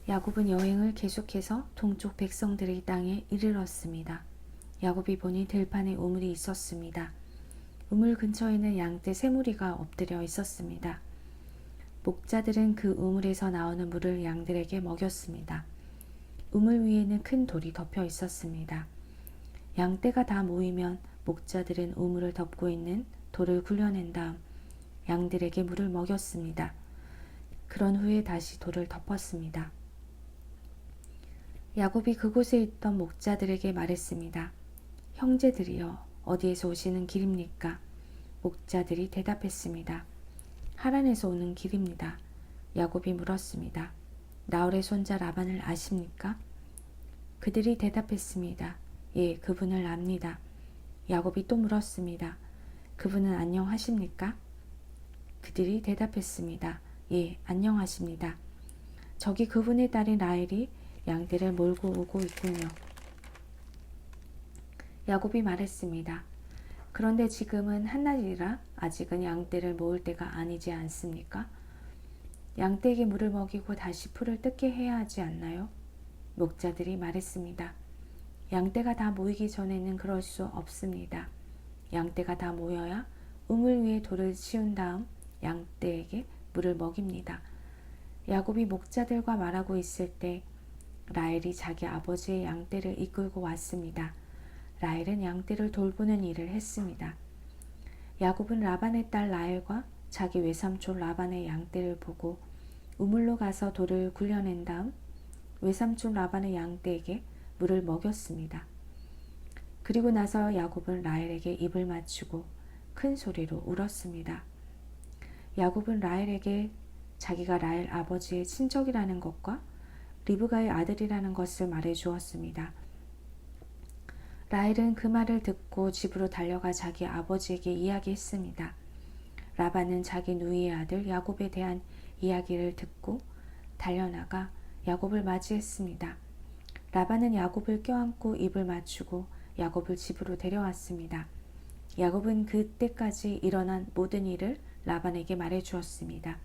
야곱은 여행을 계속해서 동쪽 백성들의 땅에 이르렀습니다. 야곱이 보니 들판에 우물이 있었습니다. 우물 근처에는 양떼 세 무리가 엎드려 있었습니다. 목자들은 그 우물에서 나오는 물을 양들에게 먹였습니다. 우물 위에는 큰 돌이 덮여 있었습니다. 양떼가 다 모이면 목자들은 우물을 덮고 있는 돌을 굴려낸 다음 양들에게 물을 먹였습니다. 그런 후에 다시 돌을 덮었습니다. 야곱이 그곳에 있던 목자들에게 말했습니다. 형제들이여, 어디에서 오시는 길입니까? 목자들이 대답했습니다. 하란에서 오는 길입니다. 야곱이 물었습니다. 나홀의 손자 라반을 아십니까? 그들이 대답했습니다. 예, 그분을 압니다. 야곱이 또 물었습니다. 그분은 안녕하십니까? 그들이 대답했습니다. 예, 안녕하십니다. 저기 그분의 딸인 라헬이 양떼를 몰고 오고 있군요. 야곱이 말했습니다. 그런데 지금은 한낮이라 아직은 양떼를 모을 때가 아니지 않습니까? 양떼에게 물을 먹이고 다시 풀을 뜯게 해야 하지 않나요? 목자들이 말했습니다. 양떼가 다 모이기 전에는 그럴 수 없습니다. 양떼가 다 모여야 우물 위에 돌을 치운 다음 양떼에게 물을 먹입니다. 야곱이 목자들과 말하고 있을 때 라헬이 자기 아버지의 양떼를 이끌고 왔습니다. 라헬은 양떼를 돌보는 일을 했습니다. 야곱은 라반의 딸 라헬과 자기 외삼촌 라반의 양떼를 보고 우물로 가서 돌을 굴려낸 다음 외삼촌 라반의 양떼에게 물을 먹였습니다. 그리고 나서 야곱은 라헬에게 입을 맞추고 큰 소리로 울었습니다. 야곱은 라헬에게 자기가 라헬 아버지의 친척이라는 것과 리브가의 아들이라는 것을 말해 주었습니다. 라헬은 그 말을 듣고 집으로 달려가 자기 아버지에게 이야기했습니다. 라반은 자기 누이의 아들 야곱에 대한 이야기를 듣고 달려나가 야곱을 맞이했습니다. 라반은 야곱을 껴안고 입을 맞추고 야곱을 집으로 데려왔습니다. 야곱은 그때까지 일어난 모든 일을 라반에게 말해 주었습니다.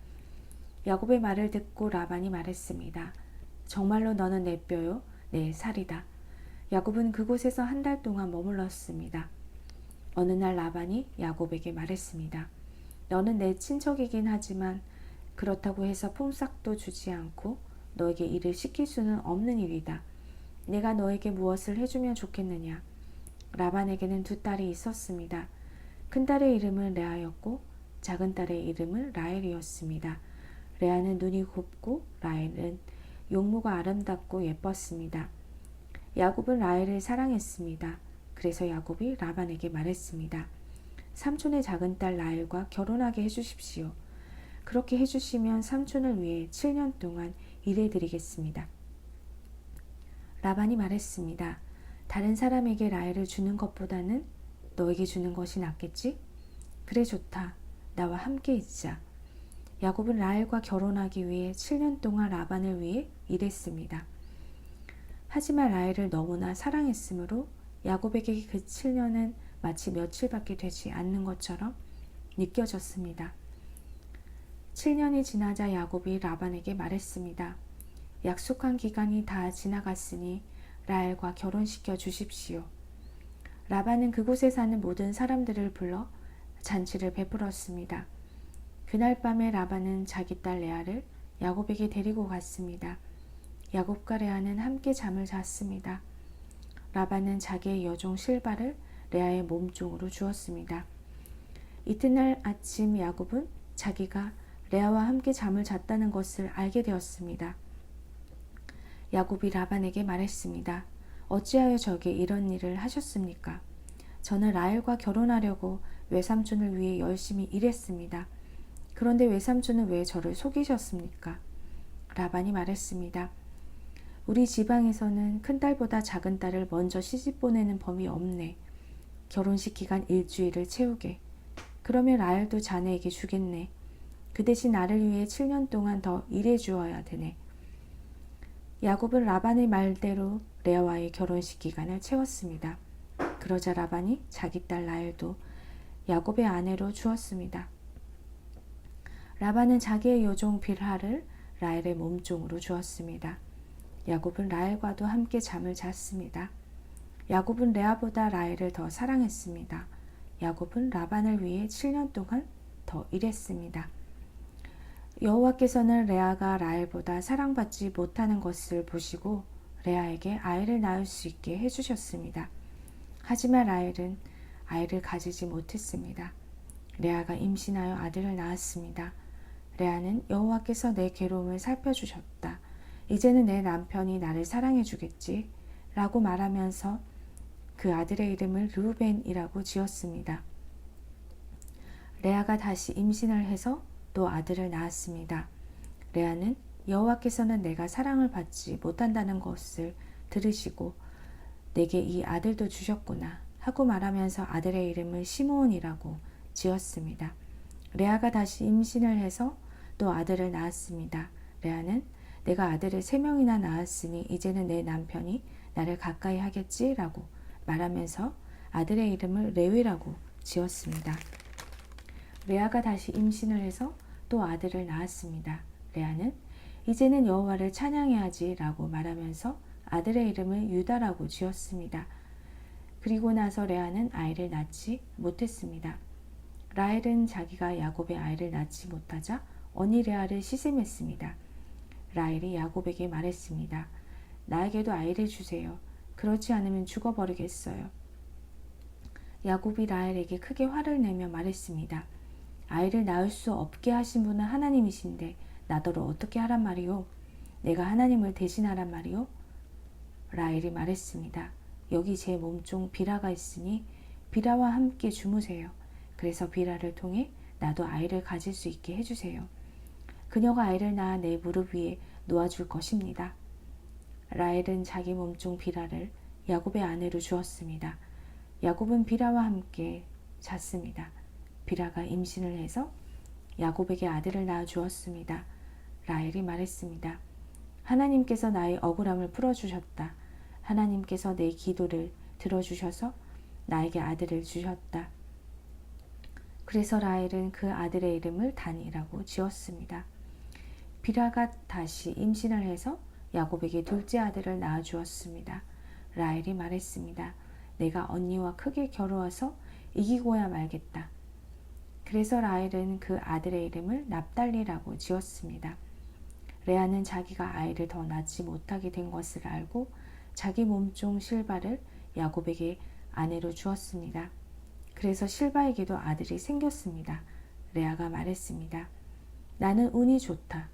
야곱의 말을 듣고 라반이 말했습니다. 정말로 너는 내 뼈요, 내 살이다. 야곱은 그곳에서 한 달 동안 머물렀습니다. 어느 날 라반이 야곱에게 말했습니다. 너는 내 친척이긴 하지만 그렇다고 해서 품삯도 주지 않고 너에게 일을 시킬 수는 없는 일이다. 내가 너에게 무엇을 해주면 좋겠느냐. 라반에게는 두 딸이 있었습니다. 큰 딸의 이름은 레아였고 작은 딸의 이름은 라헬이었습니다. 레아는 눈이 곱고 라헬은 용모가 아름답고 예뻤습니다. 야곱은 라헬을 사랑했습니다. 그래서 야곱이 라반에게 말했습니다. 삼촌의 작은 딸 라헬과 결혼하게 해주십시오. 그렇게 해주시면 삼촌을 위해 7년 동안 일해드리겠습니다. 라반이 말했습니다. 다른 사람에게 라헬을 주는 것보다는 너에게 주는 것이 낫겠지? 그래 좋다. 나와 함께 있자. 야곱은 라헬과 결혼하기 위해 7년 동안 라반을 위해 일했습니다. 하지만 라헬을 너무나 사랑했으므로 야곱에게 그 7년은 마치 며칠밖에 되지 않는 것처럼 느껴졌습니다. 7년이 지나자 야곱이 라반에게 말했습니다. 약속한 기간이 다 지나갔으니 라헬과 결혼시켜 주십시오. 라반은 그곳에 사는 모든 사람들을 불러 잔치를 베풀었습니다. 그날 밤에 라반은 자기 딸 레아를 야곱에게 데리고 갔습니다. 야곱과 레아는 함께 잠을 잤습니다. 라반은 자기의 여종 실바를 레아의 몸종으로 주었습니다. 이튿날 아침 야곱은 자기가 레아와 함께 잠을 잤다는 것을 알게 되었습니다. 야곱이 라반에게 말했습니다. 어찌하여 저에게 이런 일을 하셨습니까? 저는 라헬과 결혼하려고 외삼촌을 위해 열심히 일했습니다. 그런데 외삼촌은 왜 저를 속이셨습니까? 라반이 말했습니다. 우리 지방에서는 큰딸보다 작은 딸을 먼저 시집보내는 법이 없네. 결혼식 기간 일주일을 채우게. 그러면 라헬도 자네에게 주겠네. 그 대신 나를 위해 7년 동안 더 일해 주어야 되네. 야곱은 라반의 말대로 레아와의 결혼식 기간을 채웠습니다. 그러자 라반이 자기 딸 라헬도 야곱의 아내로 주었습니다. 라반은 자기의 여종 빌하를 라헬의 몸종으로 주었습니다. 야곱은 라헬과도 함께 잠을 잤습니다. 야곱은 레아보다 라헬을 더 사랑했습니다. 야곱은 라반을 위해 7년 동안 더 일했습니다. 여호와께서는 레아가 라헬보다 사랑받지 못하는 것을 보시고 레아에게 아이를 낳을 수 있게 해주셨습니다. 하지만 라헬은 아이를 가지지 못했습니다. 레아가 임신하여 아들을 낳았습니다. 레아는 여호와께서 내 괴로움을 살펴주셨다. 이제는 내 남편이 나를 사랑해 주겠지 라고 말하면서 그 아들의 이름을 르우벤이라고 지었습니다. 레아가 다시 임신을 해서 또 아들을 낳았습니다. 레아는 여호와께서는 내가 사랑을 받지 못한다는 것을 들으시고 내게 이 아들도 주셨구나 하고 말하면서 아들의 이름을 시므온이라고 지었습니다. 레아가 다시 임신을 해서 또 아들을 낳았습니다. 레아는 내가 아들을 3명이나 낳았으니 이제는 내 남편이 나를 가까이 하겠지 라고 말하면서 아들의 이름을 레위라고 지었습니다. 레아가 다시 임신을 해서 또 아들을 낳았습니다. 레아는 이제는 여호와를 찬양해야지 라고 말하면서 아들의 이름을 유다라고 지었습니다. 그리고 나서 레아는 아이를 낳지 못했습니다. 라헬은 자기가 야곱의 아이를 낳지 못하자 언니 레아를 시샘했습니다. 라헬이 야곱에게 말했습니다. 나에게도 아이를 주세요. 그렇지 않으면 죽어버리겠어요. 야곱이 라헬에게 크게 화를 내며 말했습니다. 아이를 낳을 수 없게 하신 분은 하나님이신데 나더러 어떻게 하란 말이오? 내가 하나님을 대신하란 말이오? 라헬이 말했습니다. 여기 제 몸종 비라가 있으니 비라와 함께 주무세요. 그래서 비라를 통해 나도 아이를 가질 수 있게 해주세요. 그녀가 아이를 낳아 내 무릎 위에 놓아줄 것입니다. 라헬은 자기 몸종 비라를 야곱의 아내로 주었습니다. 야곱은 비라와 함께 잤습니다. 비라가 임신을 해서 야곱에게 아들을 낳아 주었습니다. 라헬이 말했습니다. 하나님께서 나의 억울함을 풀어주셨다. 하나님께서 내 기도를 들어주셔서 나에게 아들을 주셨다. 그래서 라헬은 그 아들의 이름을 단이라고 지었습니다. 비라가 다시 임신을 해서 야곱에게 둘째 아들을 낳아 주었습니다. 라헬이 말했습니다. 내가 언니와 크게 겨루어서 이기고야 말겠다. 그래서 라헬은 그 아들의 이름을 납달리라고 지었습니다. 레아는 자기가 아이를 더 낳지 못하게 된 것을 알고 자기 몸종 실바를 야곱에게 아내로 주었습니다. 그래서 실바에게도 아들이 생겼습니다. 레아가 말했습니다. 나는 운이 좋다.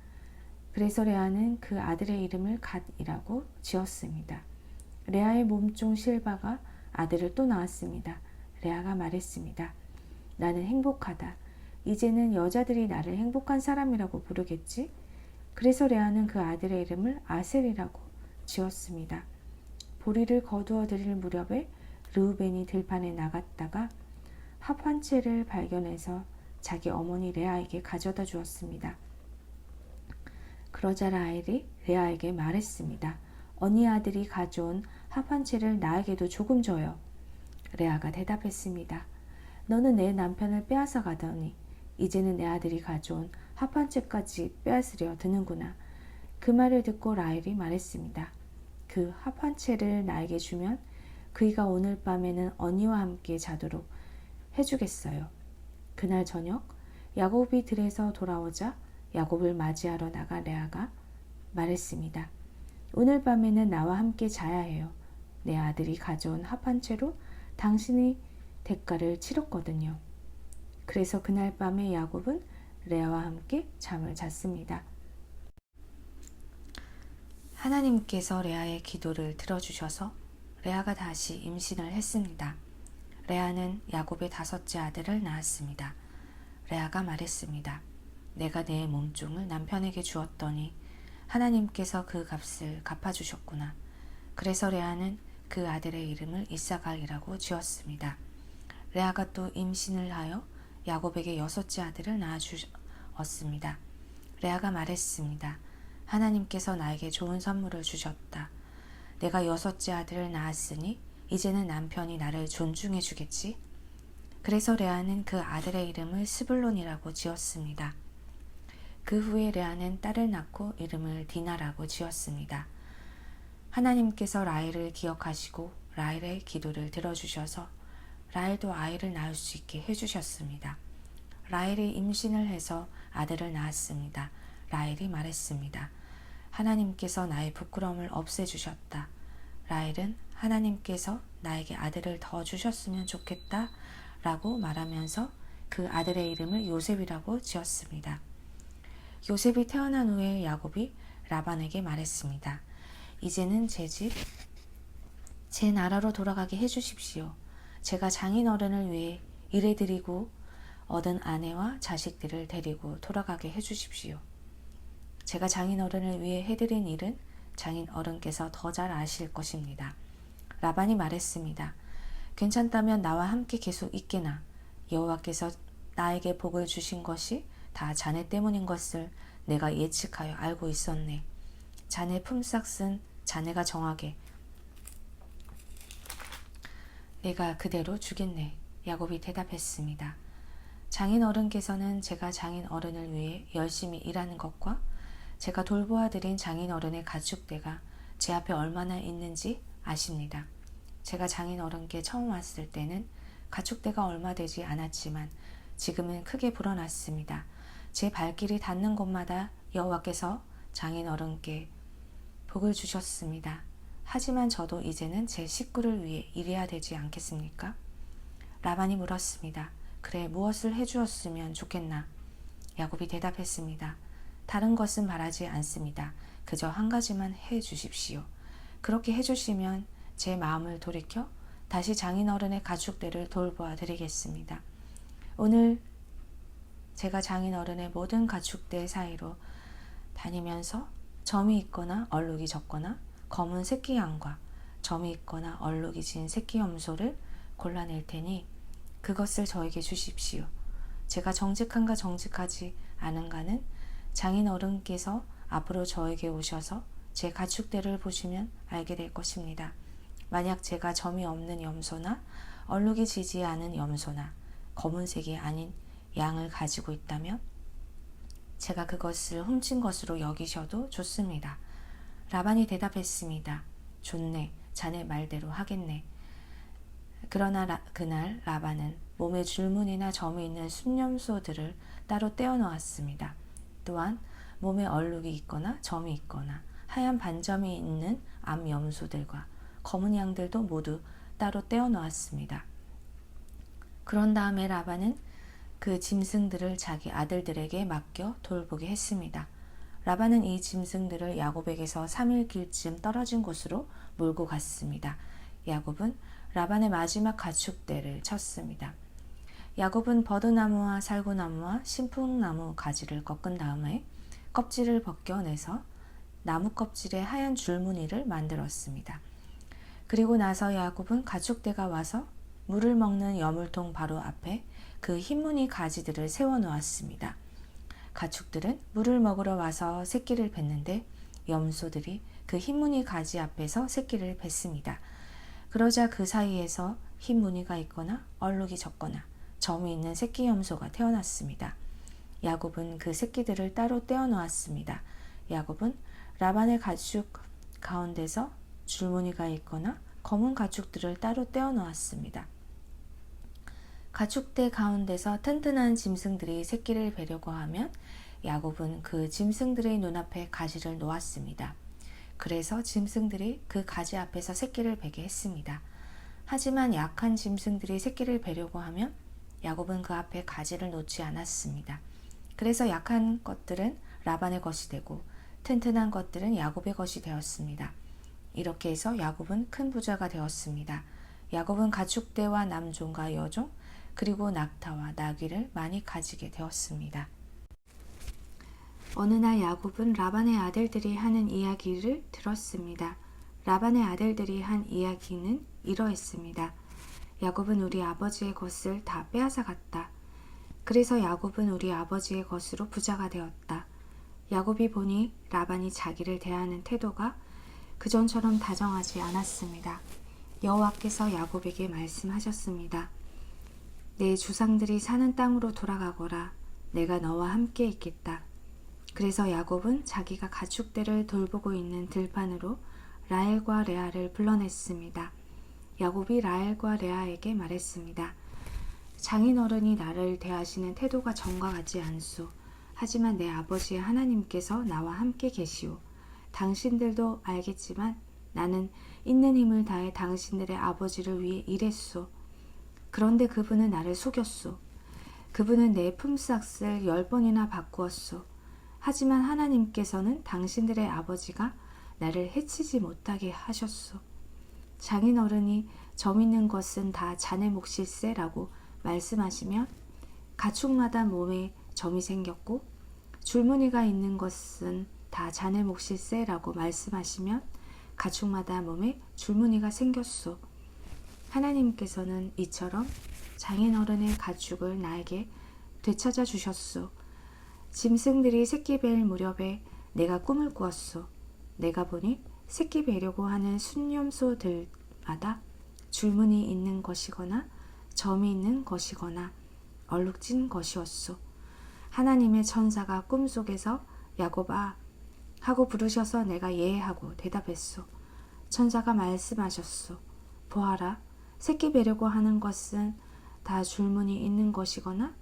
그래서 레아는 그 아들의 이름을 갓이라고 지었습니다. 레아의 몸종 실바가 아들을 또 낳았습니다. 레아가 말했습니다. 나는 행복하다. 이제는 여자들이 나를 행복한 사람이라고 부르겠지? 그래서 레아는 그 아들의 이름을 아셀이라고 지었습니다. 보리를 거두어 드릴 무렵에 르우벤이 들판에 나갔다가 합 한 채를 발견해서 자기 어머니 레아에게 가져다 주었습니다. 그러자 라헬이 레아에게 말했습니다. 언니 아들이 가져온 합 한 채를 나에게도 조금 줘요. 레아가 대답했습니다. 너는 내 남편을 빼앗아 가더니 이제는 내 아들이 가져온 합 한 채까지 빼앗으려 드는구나. 그 말을 듣고 라헬이 말했습니다. 그 합 한 채를 나에게 주면 그이가 오늘 밤에는 언니와 함께 자도록 해주겠어요. 그날 저녁 야곱이 들에서 돌아오자 야곱을 맞이하러 나가 레아가 말했습니다. 오늘 밤에는 나와 함께 자야 해요. 내 아들이 가져온 합 한 채로 당신이 대가를 치렀거든요. 그래서 그날 밤에 야곱은 레아와 함께 잠을 잤습니다. 하나님께서 레아의 기도를 들어주셔서 레아가 다시 임신을 했습니다. 레아는 야곱의 5째 아들을 낳았습니다. 레아가 말했습니다. 내가 내 몸종을 남편에게 주었더니 하나님께서 그 값을 갚아주셨구나. 그래서 레아는 그 아들의 이름을 이사갈이라고 지었습니다. 레아가 또 임신을 하여 야곱에게 6째 아들을 낳아주었습니다. 레아가 말했습니다. 하나님께서 나에게 좋은 선물을 주셨다. 내가 6째 아들을 낳았으니 이제는 남편이 나를 존중해 주겠지? 그래서 레아는 그 아들의 이름을 스불론이라고 지었습니다. 그 후에 레아는 딸을 낳고 이름을 디나라고 지었습니다. 하나님께서 라헬을 기억하시고 라헬의 기도를 들어주셔서 라헬도 아이를 낳을 수 있게 해주셨습니다. 라헬이 임신을 해서 아들을 낳았습니다. 라헬이 말했습니다. 하나님께서 나의 부끄러움을 없애주셨다. 라헬은 하나님께서 나에게 아들을 더 주셨으면 좋겠다 라고 말하면서 그 아들의 이름을 요셉이라고 지었습니다. 요셉이 태어난 후에 야곱이 라반에게 말했습니다. 이제는 제 집, 제 나라로 돌아가게 해주십시오. 제가 장인어른을 위해 일해드리고 얻은 아내와 자식들을 데리고 돌아가게 해주십시오. 제가 장인어른을 위해 해드린 일은 장인어른께서 더 잘 아실 것입니다. 라반이 말했습니다. 괜찮다면 나와 함께 계속 있게나. 여호와께서 나에게 복을 주신 것이 다 자네 때문인 것을 내가 예측하여 알고 있었네. 자네 품삯은 자네가 정하게 내가 그대로 주겠네. 야곱이 대답했습니다. 장인어른께서는 제가 장인어른을 위해 열심히 일하는 것과 제가 돌보아 드린 장인어른의 가축대가 제 앞에 얼마나 있는지 아십니다. 제가 장인어른께 처음 왔을 때는 가축대가 얼마 되지 않았지만 지금은 크게 불어났습니다. 제 발길이 닿는 곳마다 여호와께서 장인어른께 복을 주셨습니다. 하지만 저도 이제는 제 식구를 위해 일해야 되지 않겠습니까? 라반이 물었습니다. 그래, 무엇을 해주었으면 좋겠나? 야곱이 대답했습니다. 다른 것은 말하지 않습니다. 그저 한 가지만 해주십시오. 그렇게 해주시면 제 마음을 돌이켜 다시 장인어른의 가축대를 돌보아 드리겠습니다. 오늘 제가 장인어른의 모든 가축대 사이로 다니면서 점이 있거나 얼룩이 적거나 검은 새끼 양과 점이 있거나 얼룩이 진 새끼 염소를 골라낼 테니 그것을 저에게 주십시오. 제가 정직한가 정직하지 않은가는 장인어른께서 앞으로 저에게 오셔서 제 가축대를 보시면 알게 될 것입니다. 만약 제가 점이 없는 염소나 얼룩이 지지 않은 염소나 검은색이 아닌 양을 가지고 있다면 제가 그것을 훔친 것으로 여기셔도 좋습니다. 라반이 대답했습니다. 좋네, 자네 말대로 하겠네. 그러나 그날 라반은 몸에 줄무늬나 점이 있는 순염소들을 따로 떼어 놓았습니다. 또한 몸에 얼룩이 있거나 점이 있거나 하얀 반점이 있는 암염소들과 검은 양들도 모두 따로 떼어 놓았습니다. 그런 다음에 라반은 그 짐승들을 자기 아들들에게 맡겨 돌보게 했습니다. 라반은 이 짐승들을 야곱에게서 3일 길쯤 떨어진 곳으로 몰고 갔습니다. 야곱은 라반의 마지막 가축대를 쳤습니다. 야곱은 버드나무와 살구나무와 신풍나무 가지를 꺾은 다음에 껍질을 벗겨내서 나무 껍질에 하얀 줄무늬를 만들었습니다. 그리고 나서 야곱은 가축대가 와서 물을 먹는 여물통 바로 앞에 그 흰무늬 가지들을 세워 놓았습니다. 가축들은 물을 먹으러 와서 새끼를 뱉는데 염소들이 그 흰무늬 가지 앞에서 새끼를 뱉습니다. 그러자 그 사이에서 흰무늬가 있거나 얼룩이 적거나 점이 있는 새끼 염소가 태어났습니다. 야곱은 그 새끼들을 따로 떼어 놓았습니다. 야곱은 라반의 가축 가운데서 줄무늬가 있거나 검은 가축들을 따로 떼어 놓았습니다. 가축대 가운데서 튼튼한 짐승들이 새끼를 베려고 하면 야곱은 그 짐승들의 눈앞에 가지를 놓았습니다. 그래서 짐승들이 그 가지 앞에서 새끼를 베게 했습니다. 하지만 약한 짐승들이 새끼를 베려고 하면 야곱은 그 앞에 가지를 놓지 않았습니다. 그래서 약한 것들은 라반의 것이 되고 튼튼한 것들은 야곱의 것이 되었습니다. 이렇게 해서 야곱은 큰 부자가 되었습니다. 야곱은 가축대와 남종과 여종 그리고 낙타와 나귀를 많이 가지게 되었습니다. 어느 날 야곱은 라반의 아들들이 하는 이야기를 들었습니다. 라반의 아들들이 한 이야기는 이러했습니다. 야곱은 우리 아버지의 것을 다 빼앗아 갔다. 그래서 야곱은 우리 아버지의 것으로 부자가 되었다. 야곱이 보니 라반이 자기를 대하는 태도가 그전처럼 다정하지 않았습니다. 여호와께서 야곱에게 말씀하셨습니다. 내 조상들이 사는 땅으로 돌아가거라. 내가 너와 함께 있겠다. 그래서 야곱은 자기가 가축대를 돌보고 있는 들판으로 라헬과 레아를 불러냈습니다. 야곱이 라헬과 레아에게 말했습니다. 장인어른이 나를 대하시는 태도가 전과 같지 않소. 하지만 내 아버지 하나님께서 나와 함께 계시오. 당신들도 알겠지만 나는 있는 힘을 다해 당신들의 아버지를 위해 일했소. 그런데 그분은 나를 속였소. 그분은 내 품삯을 10번이나 바꾸었소. 하지만 하나님께서는 당신들의 아버지가 나를 해치지 못하게 하셨소. 장인어른이 점 있는 것은 다 자네 몫일세라고 말씀하시면 가축마다 몸에 점이 생겼고 줄무늬가 있는 것은 다 자네 몫일세라고 말씀하시면 가축마다 몸에 줄무늬가 생겼소. 하나님께서는 이처럼 장인어른의 가축을 나에게 되찾아 주셨소. 짐승들이 새끼 뵐 무렵에 내가 꿈을 꾸었소. 내가 보니 새끼 베려고 하는 순념소들마다 줄무늬 있는 것이거나 점이 있는 것이거나 얼룩진 것이었소. 하나님의 천사가 꿈속에서 야곱아 하고 부르셔서 내가 예 하고 대답했소. 천사가 말씀하셨소. 보아라, 새끼 베려고 하는 것은 다 줄무늬 있는 것이거나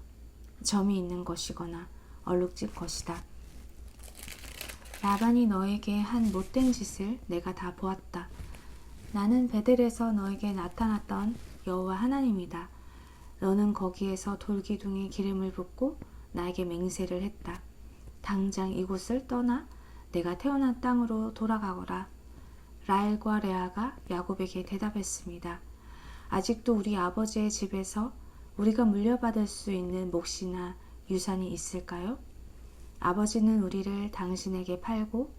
점이 있는 것이거나 얼룩진 것이다. 라반이 너에게 한 못된 짓을 내가 다 보았다. 나는 베델에서 너에게 나타났던 여호와 하나님이다. 너는 거기에서 돌기둥에 기름을 붓고 나에게 맹세를 했다. 당장 이곳을 떠나 내가 태어난 땅으로 돌아가거라. 라헬과 레아가 야곱에게 대답했습니다. 아직도 우리 아버지의 집에서 우리가 물려받을 수 있는 몫이나 유산이 있을까요? 아버지는 우리를 당신에게 팔고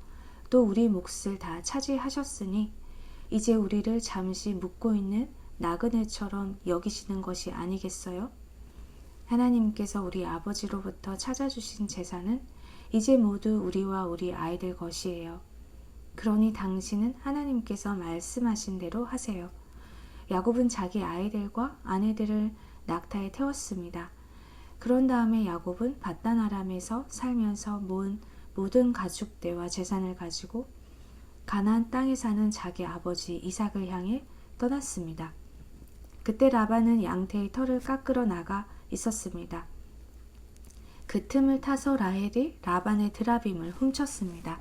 또 우리 몫을 다 차지하셨으니 이제 우리를 잠시 묻고 있는 나그네처럼 여기시는 것이 아니겠어요? 하나님께서 우리 아버지로부터 찾아주신 재산은 이제 모두 우리와 우리 아이들 것이에요. 그러니 당신은 하나님께서 말씀하신 대로 하세요. 야곱은 자기 아이들과 아내들을 낙타에 태웠습니다. 그런 다음에 야곱은 밧단 아람에서 살면서 모은 모든 가축대와 재산을 가지고 가나안 땅에 사는 자기 아버지 이삭을 향해 떠났습니다. 그때 라반은 양태의 털을 깎으러 나가 있었습니다. 그 틈을 타서 라헬이 라반의 드라빔을 훔쳤습니다.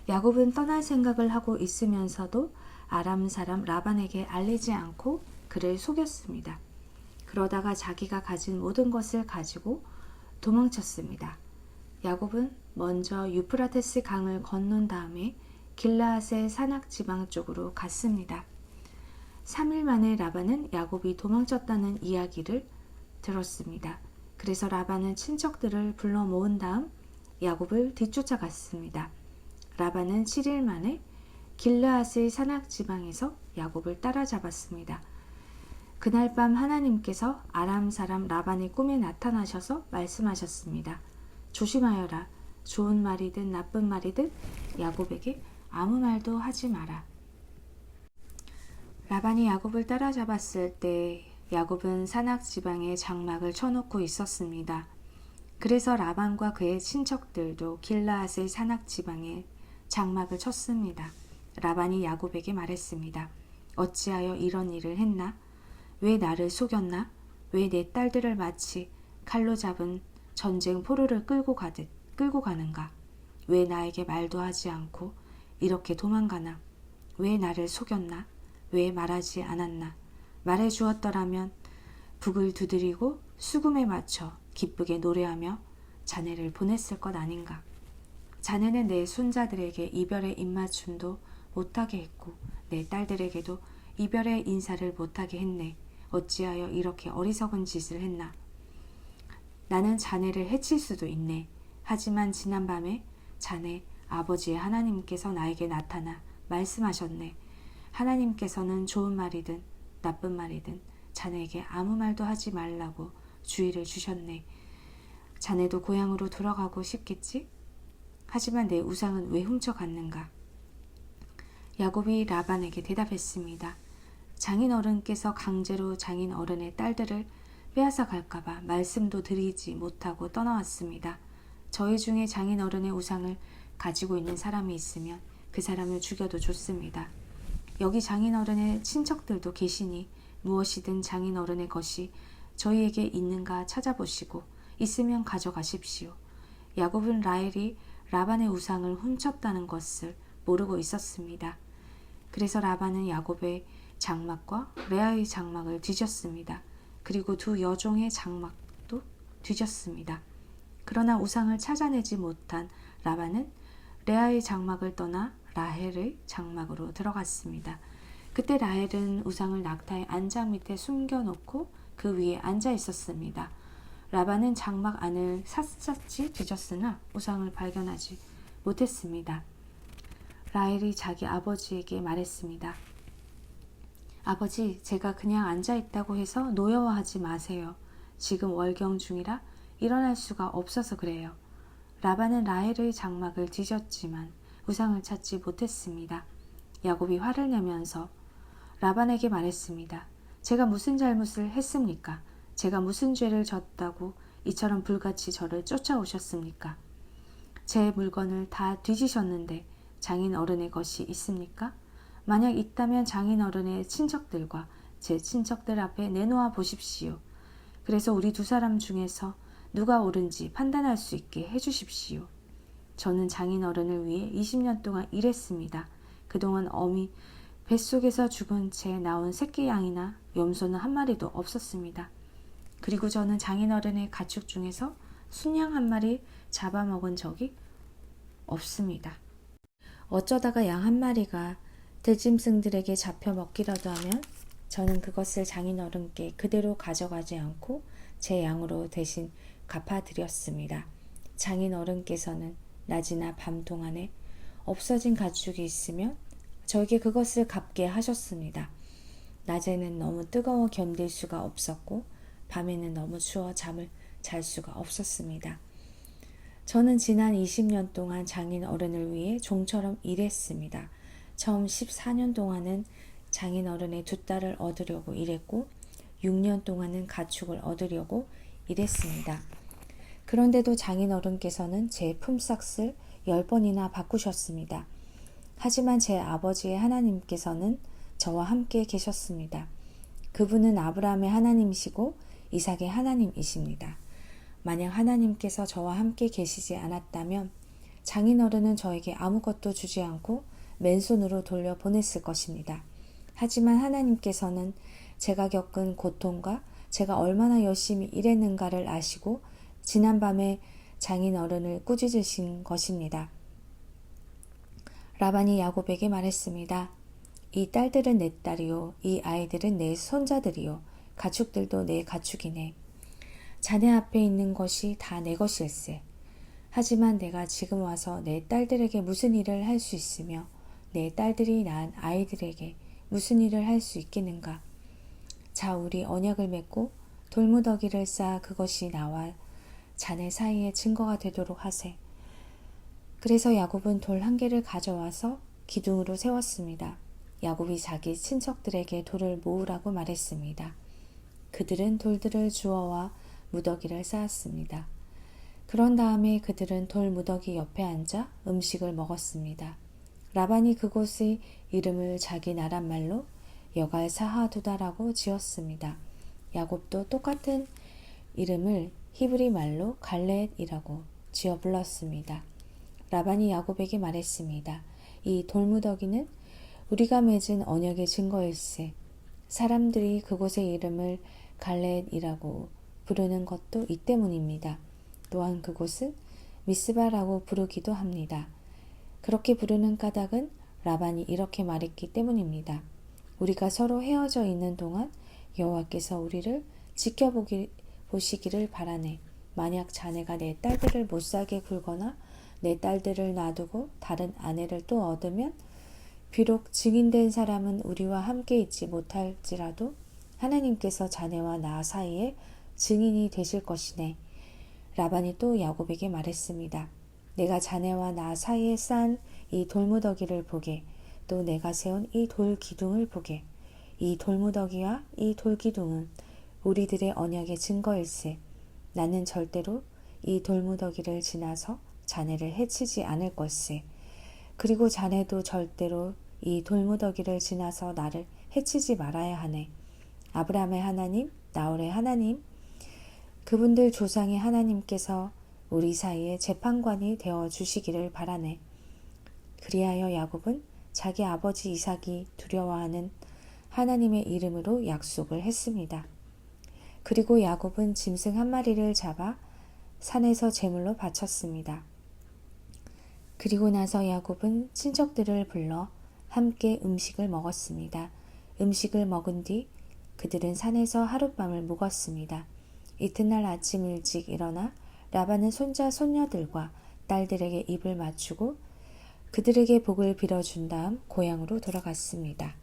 야곱은 떠날 생각을 하고 있으면서도 아람 사람 라반에게 알리지 않고 그를 속였습니다. 그러다가 자기가 가진 모든 것을 가지고 도망쳤습니다. 야곱은 먼저 유프라테스 강을 건넌 다음에 길라앗의 산악 지방 쪽으로 갔습니다. 3일 만에 라반은 야곱이 도망쳤다는 이야기를 들었습니다. 그래서 라반은 친척들을 불러 모은 다음 야곱을 뒤쫓아갔습니다. 라반은 7일 만에 길라앗의 산악 지방에서 야곱을 따라잡았습니다. 그날 밤 하나님께서 아람 사람 라반의 꿈에 나타나셔서 말씀하셨습니다. 조심하여라. 좋은 말이든 나쁜 말이든 야곱에게 아무 말도 하지 마라. 라반이 야곱을 따라잡았을 때 야곱은 산악 지방에 장막을 쳐놓고 있었습니다. 그래서 라반과 그의 친척들도 길라앗의 산악 지방에 장막을 쳤습니다. 라반이 야곱에게 말했습니다. 어찌하여 이런 일을 했나? 왜 나를 속였나? 왜 내 딸들을 마치 칼로 잡은 전쟁 포로를 끌고 가는가? 왜 나에게 말도 하지 않고 이렇게 도망가나? 왜 나를 속였나? 왜 말하지 않았나? 말해 주었더라면 북을 두드리고 수금에 맞춰 기쁘게 노래하며 자네를 보냈을 것 아닌가? 자네는 내 손자들에게 이별의 입맞춤도 못하게 했고 내 딸들에게도 이별의 인사를 못하게 했네. 어찌하여 이렇게 어리석은 짓을 했나? 나는 자네를 해칠 수도 있네. 하지만 지난밤에 자네 아버지의 하나님께서 나에게 나타나 말씀하셨네. 하나님께서는 좋은 말이든 나쁜 말이든 자네에게 아무 말도 하지 말라고 주의를 주셨네. 자네도 고향으로 돌아가고 싶겠지? 하지만 내 우상은 왜 훔쳐갔는가? 야곱이 라반에게 대답했습니다. 장인어른께서 강제로 장인어른의 딸들을 빼앗아 갈까봐 말씀도 드리지 못하고 떠나왔습니다. 저희 중에 장인어른의 우상을 가지고 있는 사람이 있으면 그 사람을 죽여도 좋습니다. 여기 장인어른의 친척들도 계시니 무엇이든 장인어른의 것이 저희에게 있는가 찾아보시고 있으면 가져가십시오. 야곱은 라헬이 라반의 우상을 훔쳤다는 것을 모르고 있었습니다. 그래서 라반은 야곱의 장막과 레아의 장막을 뒤졌습니다. 그리고 두 여종의 장막도 뒤졌습니다. 그러나 우상을 찾아내지 못한 라반은 레아의 장막을 떠나 라헬의 장막으로 들어갔습니다. 그때 라헬은 우상을 낙타의 안장 밑에 숨겨놓고 그 위에 앉아 있었습니다. 라반은 장막 안을 샅샅이 뒤졌으나 우상을 발견하지 못했습니다. 라헬이 자기 아버지에게 말했습니다. 아버지, 제가 그냥 앉아있다고 해서 노여워하지 마세요. 지금 월경 중이라 일어날 수가 없어서 그래요. 라반은 라헬의 장막을 뒤졌지만 우상을 찾지 못했습니다. 야곱이 화를 내면서 라반에게 말했습니다. 제가 무슨 잘못을 했습니까? 제가 무슨 죄를 졌다고 이처럼 불같이 저를 쫓아오셨습니까? 제 물건을 다 뒤지셨는데 장인 어른의 것이 있습니까? 만약 있다면 장인 어른의 친척들과 제 친척들 앞에 내놓아 보십시오. 그래서 우리 두 사람 중에서 누가 옳은지 판단할 수 있게 해주십시오. 저는 장인 어른을 위해 20년 동안 일했습니다. 그동안 어미 뱃속에서 죽은 채 나온 새끼 양이나 염소는 한 마리도 없었습니다. 그리고 저는 장인어른의 가축 중에서 순양 한 마리 잡아먹은 적이 없습니다. 어쩌다가 양 한 마리가 들짐승들에게 잡혀 먹기라도 하면 저는 그것을 장인어른께 그대로 가져가지 않고 제 양으로 대신 갚아드렸습니다. 장인어른께서는 낮이나 밤 동안에 없어진 가축이 있으면 저에게 그것을 갚게 하셨습니다. 낮에는 너무 뜨거워 견딜 수가 없었고 밤에는 너무 추워 잠을 잘 수가 없었습니다. 저는 지난 20년 동안 장인 어른을 위해 종처럼 일했습니다. 처음 14년 동안은 장인 어른의 두 딸을 얻으려고 일했고 6년 동안은 가축을 얻으려고 일했습니다. 그런데도 장인 어른께서는 제 품삯을 10번이나 바꾸셨습니다. 하지만 제 아버지의 하나님께서는 저와 함께 계셨습니다. 그분은 아브라함의 하나님이시고 이삭의 하나님이십니다. 만약 하나님께서 저와 함께 계시지 않았다면 장인어른은 저에게 아무것도 주지 않고 맨손으로 돌려보냈을 것입니다. 하지만 하나님께서는 제가 겪은 고통과 제가 얼마나 열심히 일했는가를 아시고 지난밤에 장인어른을 꾸짖으신 것입니다. 라반이 야곱에게 말했습니다. 이 딸들은 내 딸이요, 이 아이들은 내 손자들이요, 가축들도 내 가축이네. 자네 앞에 있는 것이 다 내 것일세. 하지만 내가 지금 와서 내 딸들에게 무슨 일을 할 수 있으며 내 딸들이 낳은 아이들에게 무슨 일을 할 수 있겠는가. 자, 우리 언약을 맺고 돌무더기를 쌓아 그것이 나와 자네 사이에 증거가 되도록 하세. 그래서 야곱은 돌 한 개를 가져와서 기둥으로 세웠습니다. 야곱이 자기 친척들에게 돌을 모으라고 말했습니다. 그들은 돌들을 주워와 무더기를 쌓았습니다. 그런 다음에 그들은 돌 무더기 옆에 앉아 음식을 먹었습니다. 라반이 그곳의 이름을 자기 나랏말로 여갈 사하두다라고 지었습니다. 야곱도 똑같은 이름을 히브리 말로 갈렛이라고 지어 불렀습니다. 라반이 야곱에게 말했습니다. 이 돌무더기는 우리가 맺은 언약의 증거일세. 사람들이 그곳의 이름을 갈렛이라고 부르는 것도 이 때문입니다. 또한 그곳은 미스바라고 부르기도 합니다. 그렇게 부르는 까닭은 라반이 이렇게 말했기 때문입니다. 우리가 서로 헤어져 있는 동안 여호와께서 우리를 지켜보시기를 바라네. 만약 자네가 내 딸들을 못살게 굴거나 내 딸들을 놔두고 다른 아내를 또 얻으면 비록 증인된 사람은 우리와 함께 있지 못할지라도 하나님께서 자네와 나 사이에 증인이 되실 것이네. 라반이 또 야곱에게 말했습니다. 내가 자네와 나 사이에 쌓은 이 돌무더기를 보게, 또 내가 세운 이 돌기둥을 보게. 이 돌무더기와 이 돌기둥은 우리들의 언약의 증거일세. 나는 절대로 이 돌무더기를 지나서 자네를 해치지 않을 것세. 그리고 자네도 절대로 이 돌무더기를 지나서 나를 해치지 말아야 하네. 아브라함의 하나님, 나홀의 하나님, 그분들 조상의 하나님께서 우리 사이에 재판관이 되어 주시기를 바라네. 그리하여 야곱은 자기 아버지 이삭이 두려워하는 하나님의 이름으로 약속을 했습니다. 그리고 야곱은 짐승 한 마리를 잡아 산에서 제물로 바쳤습니다. 그리고 나서 야곱은 친척들을 불러 함께 음식을 먹었습니다. 음식을 먹은 뒤 그들은 산에서 하룻밤을 묵었습니다. 이튿날 아침 일찍 일어나 라반은 손자 손녀들과 딸들에게 입을 맞추고 그들에게 복을 빌어준 다음 고향으로 돌아갔습니다.